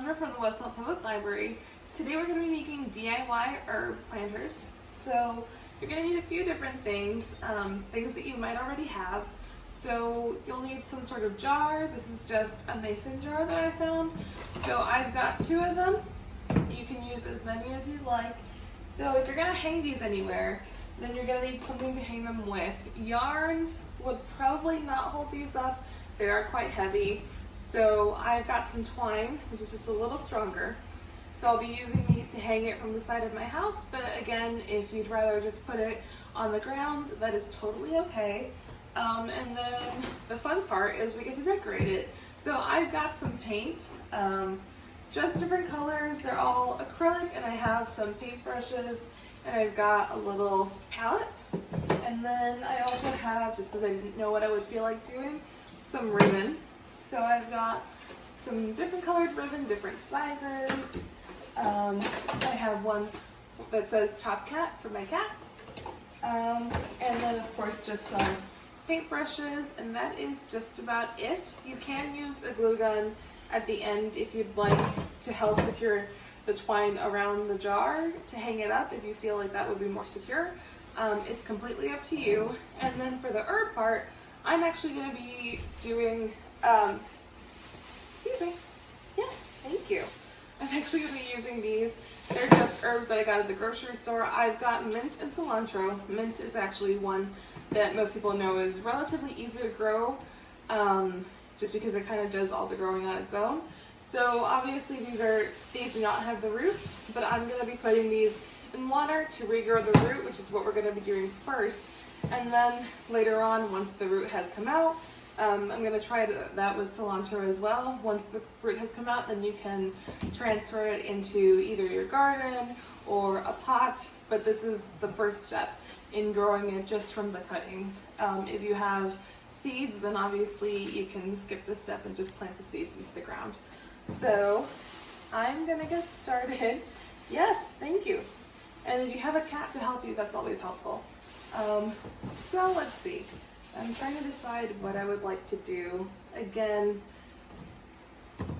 Sandra from the Westmont Public Library. Today we're going to be making DIY herb planters. So you're going to need a few different things, things that you might already have. So you'll need some sort of jar. This is just a mason jar that I found. So I've got 2 of them. You can use as many as you'd like. So if you're going to hang these anywhere, then you're going to need something to hang them with. Yarn would probably not hold these up. They are quite heavy. So I've got some twine, which is just a little stronger. So I'll be using these to hang it from the side of my house, but again, if you'd rather just put it on the ground, that is totally okay. And then the fun part is we get to decorate it. So I've got some paint, just different colors. They're all acrylic, and I have some paintbrushes, and I've got a little palette. And then I also have, just because I didn't know what I would feel like doing, some ribbon. So I've got some different colored ribbon, different sizes. I have one that says Top Cat for my cats. And then of course just some paintbrushes, and that is just about it. You can use a glue gun at the end if you'd like to help secure the twine around the jar to hang it up if you feel like that would be more secure. It's completely up to you. And then for the herb part, I'm actually going to be doing, excuse me, yes, thank you. I'm actually going to be using these. They're just herbs that I got at the grocery store. I've got mint and cilantro. Mint is actually one that most people know is relatively easy to grow, just because it kind of does all the growing on its own. So obviously these do not have the roots, but I'm going to be putting these in water to regrow the root, which is what we're going to be doing first. And then later on, once the root has come out, I'm going to try that with cilantro as well. Once the root has come out, then you can transfer it into either your garden or a pot, but this is the first step in growing it just from the cuttings. If you have seeds, then obviously you can skip this step and just plant the seeds into the ground. So I'm going to get started. Yes, thank you. And if you have a cat to help you, that's always helpful. So let's see. I'm trying to decide what I would like to do. Again,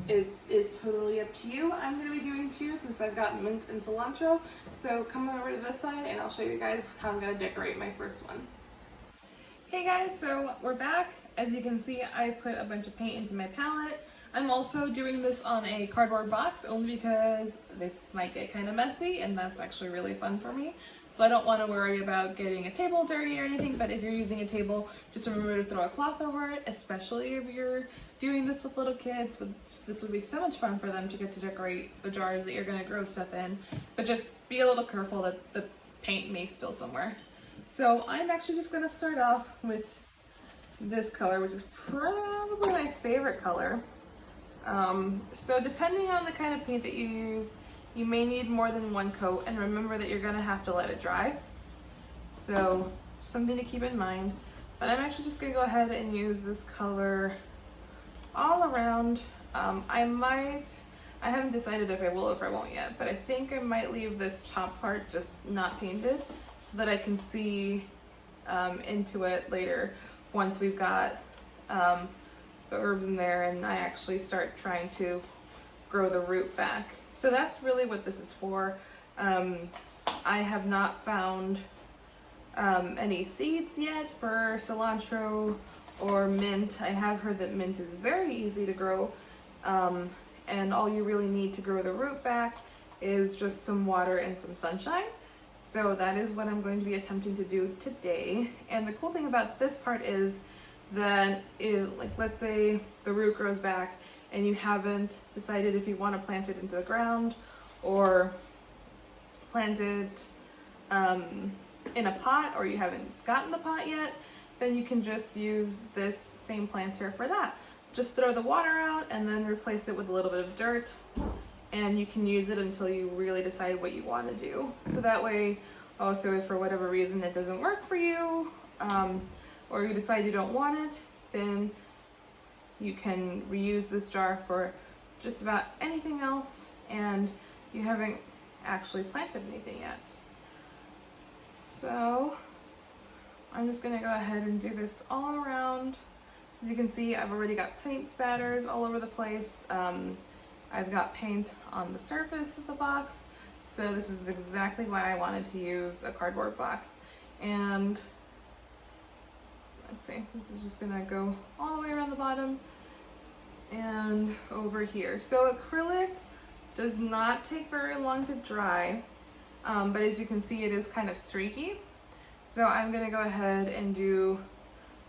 it is totally up to you. I'm going to be doing 2 since I've got mint and cilantro. So come over to this side and I'll show you guys how I'm going to decorate my first one. Hey guys, so we're back. As you can see, I put a bunch of paint into my palette. I'm also doing this on a cardboard box only because this might get kind of messy, and that's actually really fun for me. So I don't want to worry about getting a table dirty or anything, but if you're using a table, just remember to throw a cloth over it, especially if you're doing this with little kids. This would be so much fun for them to get to decorate the jars that you're going to grow stuff in, but just be a little careful that the paint may spill somewhere. So I'm actually just going to start off with this color, which is probably my favorite color. So depending on the kind of paint that you use, you may need more than 1 coat, and remember that you're going to have to let it dry. So something to keep in mind. But I'm actually just going to go ahead and use this color all around. I haven't decided if I will or if I won't yet, but I think I might leave this top part just not painted so that I can see into it later once we've got the herbs in there and I actually start trying to grow the root back. So that's really what this is for. I have not found any seeds yet for cilantro or mint. I have heard that mint is very easy to grow, and all you really need to grow the root back is just some water and some sunshine. So that is what I'm going to be attempting to do today. And the cool thing about this part is that let's say the root grows back and you haven't decided if you want to plant it into the ground or plant it in a pot, or you haven't gotten the pot yet, then you can just use this same planter for that. Just throw the water out and then replace it with a little bit of dirt, and you can use it until you really decide what you want to do. So that way, also if for whatever reason it doesn't work for you, or you decide you don't want it, then you can reuse this jar for just about anything else, and you haven't actually planted anything yet. So I'm just going to go ahead and do this all around. As you can see, I've already got paint spatters all over the place. I've got paint on the surface of the box, so this is exactly why I wanted to use a cardboard box. And let's see, this is just gonna go all the way around the bottom and over here. So acrylic does not take very long to dry, but as you can see, it is kind of streaky. So I'm gonna go ahead and do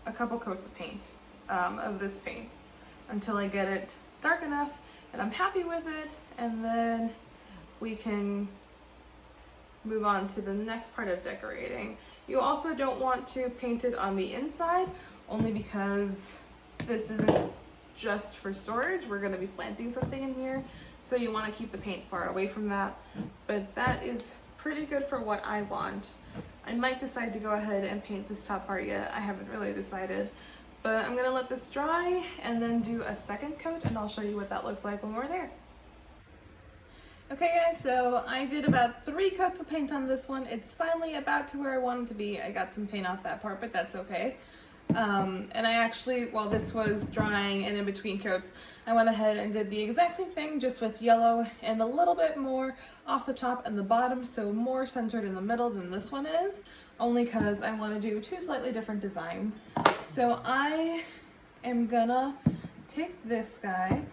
a couple coats of paint, of this paint, until I get it dark enough and I'm happy with it, and then we can move on to the next part of decorating. You also don't want to paint it on the inside, only because this isn't just for storage. We're going to be planting something in here, so you want to keep the paint far away from that, but that is pretty good for what I want. I might decide to go ahead and paint this top part yet. I haven't really decided, but I'm going to let this dry and then do a second coat, and I'll show you what that looks like when we're there. Okay guys, so I did about 3 coats of paint on this one. It's finally about to where I want it to be. I got some paint off that part, but that's okay. And I actually, while this was drying and in between coats, I went ahead and did the exact same thing, just with yellow and a little bit more off the top and the bottom, so more centered in the middle than this one is, only because I want to do 2 slightly different designs. So I am gonna take this guy,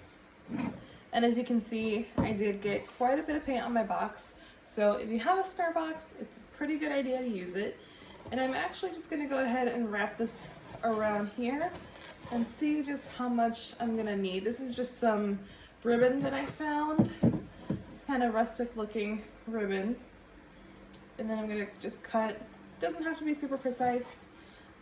and as you can see, I did get quite a bit of paint on my box, so if you have a spare box, it's a pretty good idea to use it. And I'm actually just gonna go ahead and wrap this around here and see just how much I'm gonna need. This is just some ribbon that I found, kind of rustic looking ribbon. And then I'm gonna just cut, doesn't have to be super precise,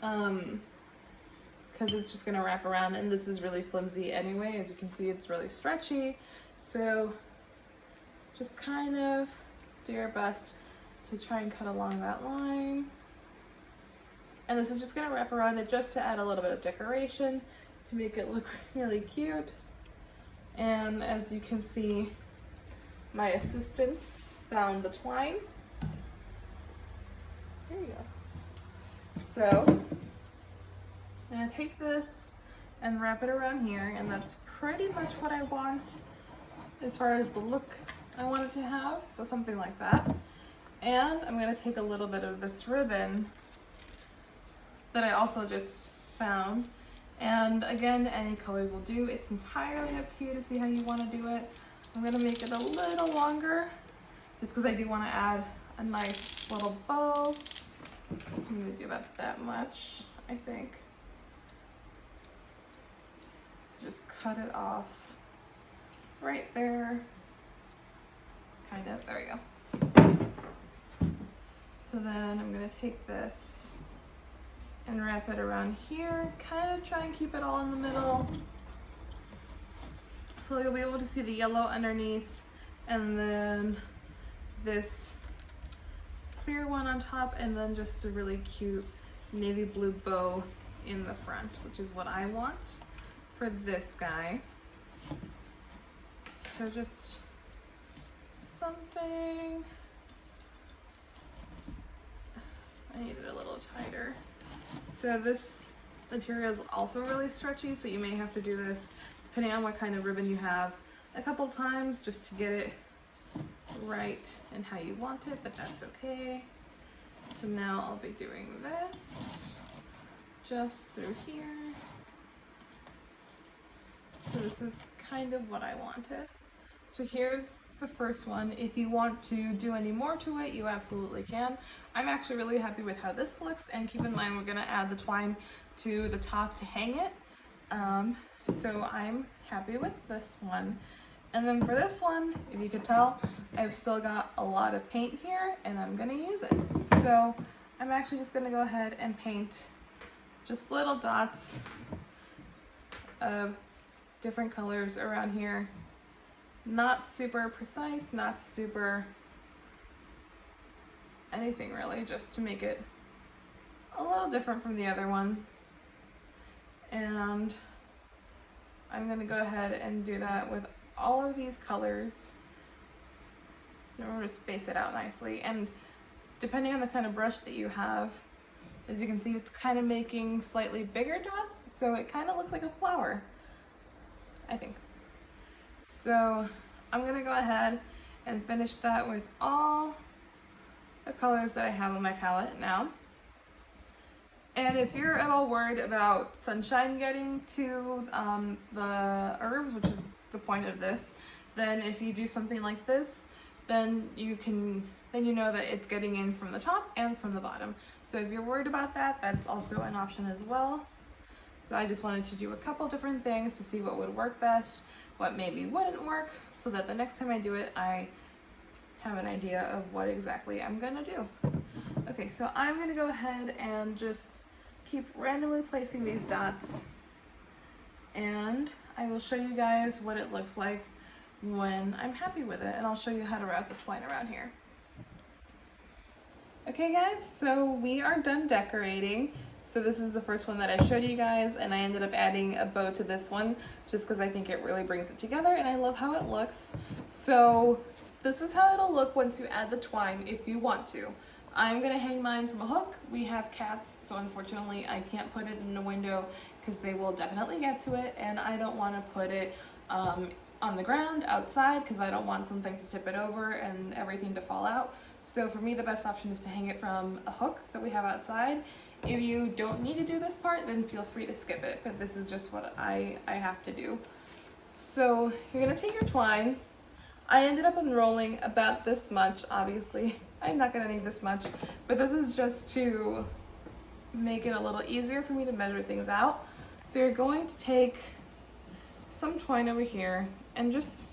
because it's just gonna wrap around, and this is really flimsy anyway. As you can see, it's really stretchy. So just kind of do your best to try and cut along that line. And this is just gonna wrap around it just to add a little bit of decoration to make it look really cute. And as you can see, my assistant found the twine. There you go. So I'm gonna take this and wrap it around here, and that's pretty much what I want as far as the look I want it to have, so something like that. And I'm gonna take a little bit of this ribbon that I also just found, and again, any colors will do. It's entirely up to you to see how you want to do it. I'm gonna make it a little longer just because I do want to add a nice little bow. I'm gonna do about that much, I think. So just cut it off right there, kind of, there we go. So then I'm gonna take this and wrap it around here, kind of try and keep it all in the middle. So you'll be able to see the yellow underneath, and then this clear one on top, and then just a really cute navy blue bow in the front, which is what I want for this guy. So just something, I need it a little tighter. So this material is also really stretchy, so you may have to do this, depending on what kind of ribbon you have, a couple times just to get it right and how you want it, but that's okay. So now I'll be doing this just through here. So this is kind of what I wanted. So here's the first one. If you want to do any more to it, you absolutely can. I'm actually really happy with how this looks, and keep in mind we're gonna add the twine to the top to hang it. So I'm happy with this one. And then for this one, if you could tell, I've still got a lot of paint here and I'm gonna use it. So I'm actually just gonna go ahead and paint just little dots of different colors around here. Not super precise, not super anything really, just to make it a little different from the other one. And I'm gonna go ahead and do that with all of these colors. And we're gonna space it out nicely. And depending on the kind of brush that you have, as you can see, it's kind of making slightly bigger dots, so it kind of looks like a flower, I think. So I'm gonna go ahead and finish that with all the colors that I have on my palette now. And if you're at all worried about sunshine getting to the herbs, which is the point of this, then if you do something like this, then you know that it's getting in from the top and from the bottom. So if you're worried about that, that's also an option as well. So I just wanted to do a couple different things to see what would work best, what maybe wouldn't work, so that the next time I do it, I have an idea of what exactly I'm gonna do. Okay, so I'm gonna go ahead and just keep randomly placing these dots, and I will show you guys what it looks like when I'm happy with it, and I'll show you how to wrap the twine around here. Okay guys, so we are done decorating. So this is the first one that I showed you guys, and I ended up adding a bow to this one just because I think it really brings it together and I love how it looks. So this is how it'll look once you add the twine if you want to. I'm gonna hang mine from a hook. We have cats, so unfortunately I can't put it in a window because they will definitely get to it, and I don't want to put it on the ground outside because I don't want something to tip it over and everything to fall out. So for me, the best option is to hang it from a hook that we have outside. If you don't need to do this part, then feel free to skip it, but this is just what I have to do. So you're gonna take your twine. I ended up unrolling about this much. Obviously, I'm not gonna need this much, but this is just to make it a little easier for me to measure things out. So you're going to take some twine over here and just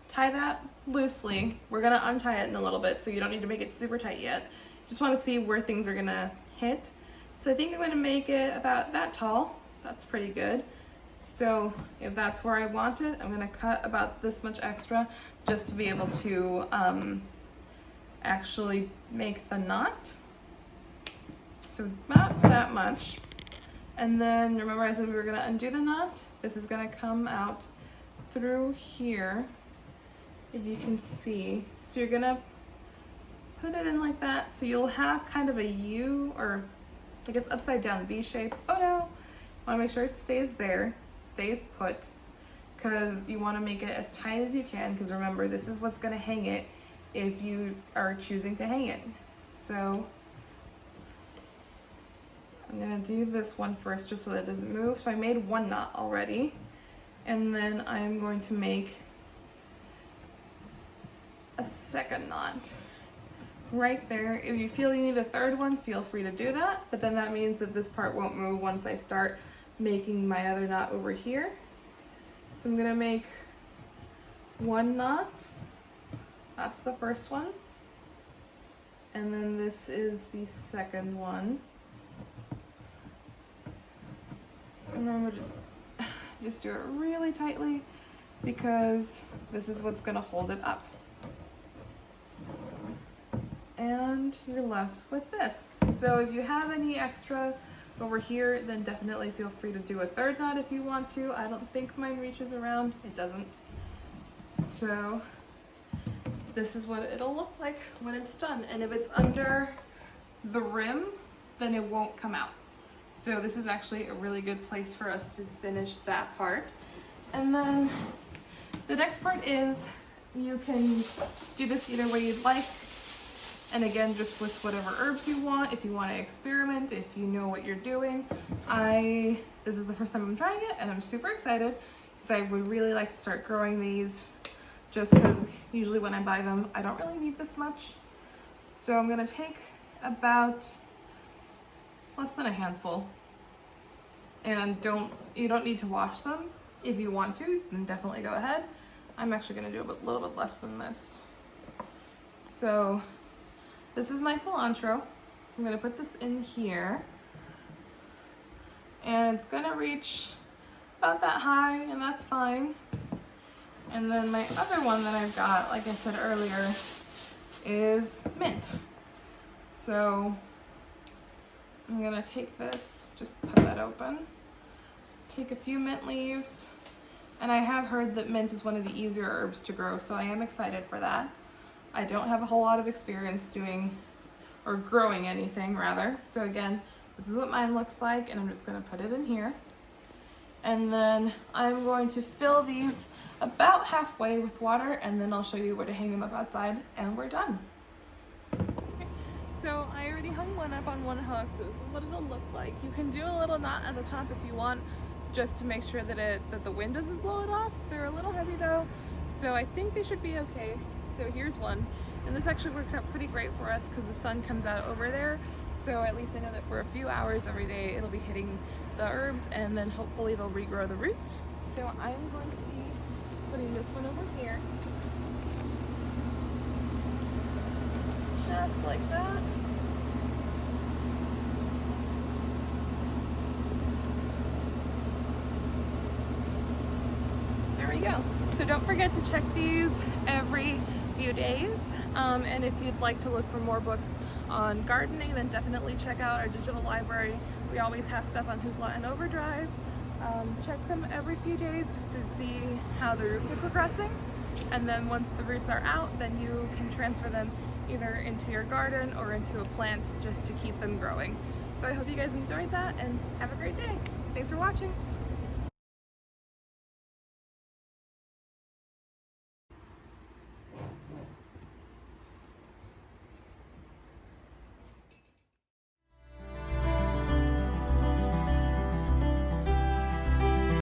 tie that loosely. We're gonna untie it in a little bit, so you don't need to make it super tight yet. Just want to see where things are gonna hit. So I think I'm gonna make it about that tall. That's pretty good. So if that's where I want it, I'm gonna cut about this much extra just to be able to actually make the knot. So not that much. And then remember I said we were gonna undo the knot? This is gonna come out through here, if you can see. So you're gonna put it in like that, so you'll have kind of a U, or I guess upside down V shape. Oh no! Want to make sure it stays there, stays put, because you want to make it as tight as you can, because remember, this is what's going to hang it if you are choosing to hang it. So I'm going to do this one first just so that it doesn't move. So I made one knot already, and then I'm going to make a second knot right there. If you feel you need a third one, feel free to do that, but then that means that this part won't move once I start making my other knot over here. So I'm gonna make one knot. That's the first one, and then this is the second one. And then we'll just do it really tightly because this is what's gonna hold it up. And you're left with this. So if you have any extra over here, then definitely feel free to do a third knot if you want to. I don't think mine reaches around. It doesn't. So this is what it'll look like when it's done. And if it's under the rim, then it won't come out. So this is actually a really good place for us to finish that part. And then the next part is, you can do this either way you'd like. And again, just with whatever herbs you want, if you want to experiment, if you know what you're doing. This is the first time I'm trying it, and I'm super excited because I would really like to start growing these, just because usually when I buy them, I don't really need this much. So I'm gonna take about less than a handful, and you don't need to wash them. If you want to, then definitely go ahead. I'm actually gonna do a little bit less than this. So this is my cilantro. So I'm gonna put this in here, and it's gonna reach about that high, and that's fine. And then my other one that I've got, like I said earlier, is mint. So I'm gonna take this, just cut that open, take a few mint leaves, and I have heard that mint is one of the easier herbs to grow, so I am excited for that. I don't have a whole lot of experience doing, or growing anything rather. So again, this is what mine looks like, and I'm just gonna put it in here. And then I'm going to fill these about halfway with water, and then I'll show you where to hang them up outside, and we're done. So I already hung one up on one hook, so this is what it'll look like. You can do a little knot at the top if you want, just to make sure that the wind doesn't blow it off. They're a little heavy though, so I think they should be okay. So here's one, and this actually works out pretty great for us because the sun comes out over there, so at least I know that for a few hours every day it'll be hitting the herbs, and then hopefully they'll regrow the roots. So I'm going to be putting this one over here, just like that. There we go. So don't forget to check these every few days. And if you'd like to look for more books on gardening, then definitely check out our digital library. We always have stuff on Hoopla and Overdrive. Check them every few days just to see how the roots are progressing. And then once the roots are out, then you can transfer them either into your garden or into a plant just to keep them growing. So I hope you guys enjoyed that and have a great day. Thanks for watching.